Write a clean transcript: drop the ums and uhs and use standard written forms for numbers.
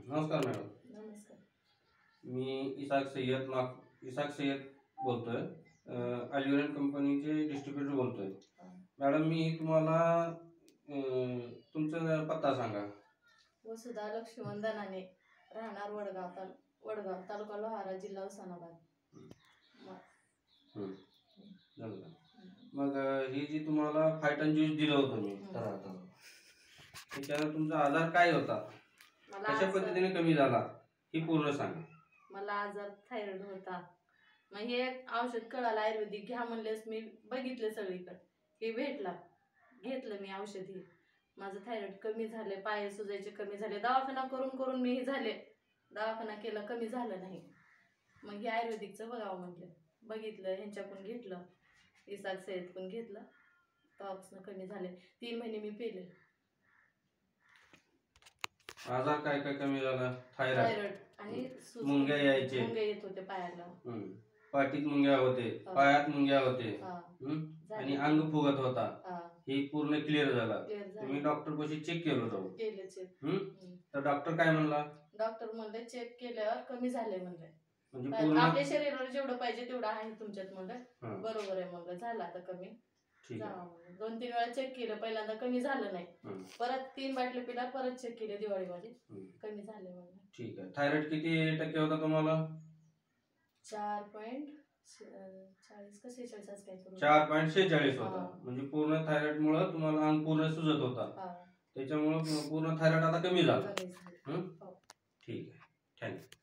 नमस्कार मॅडम. नमस्कार. मी इसाक सय्यद बोलतोय. अल्युरन कंपनीचे डिस्ट्रीब्युटर बोलतोय. मॅडम मी तुम्हाला तुमचा पत्ता सांगा. वसुधा लक्ष्मण दनाने, राहणार वडगाव तालुका लोहारा, जिल्हा उस्मानाबाद. मग ही जी तुम्हाला फायटन ज्यूस दिलं होतं मी, त्याच्यानं तुमचा आजार काय होता, कशा पद्धतीने कमी झाला ही पूर्ण सांगा. मला आजार थायरॉइड होता. मग हे औषध कळालं आयुर्वेदिक घ्या म्हणलेस, मी बघितलं सगळीकडे, हे भेटला, घेतलं मी औषध. हे माझं थायरॉइड कमी झाले, पाय सुजायचे कमी झाले, दवाखाना करून करून मी झाले, दवाखाना केला कमी झालं नाही. मग हे आयुर्वेदिकचं बघावं म्हटलं, बघितलं, ह्यांच्याकडून घेतलं, इसाक सय्यदकडून घेतलं, तेव्हापासून कमी झाले. 3 महिने मी पेले. आजार काय काय कमी झाला? थायरॉइड आणि मुंग्या यायचे, मुंग्या येत होते पायाला, पाठीत मुंग्या होते, पायात मुंग्या होते, आणि अंग फुगत होता, हे पूर्ण क्लिअर झाला. तुम्ही डॉक्टर पाशी चेक केलं जाऊ, तर डॉक्टर काय म्हणला? डॉक्टर म्हणले चेक केल्यावर कमी झाले म्हणले, म्हणजे आपल्या शरीराला जेवढं पाहिजे तेवढं आहे तुमच्यात म्हणलं. बरोबर आहे म्हणलं, झालं आता कमी. 2-3 वेळा चेक केलं, पहिल्यांदा कमी झालं नाही, परत 3 बाटल्या पिला, परत चेक केले दिवाळीमध्ये, कमी झाले म्हणलं. ठीक आहे. थायरॉइड किती टक्के होता तुम्हाला? 4.46 होता. म्हणजे पूर्ण थायरॉइड मुळे तुम्हाला अंग पूर्ण सुजत होता, त्याच्यामुळे पूर्ण थायरॉइड आता कमी झाला. ठीक आहे, थँक्यू.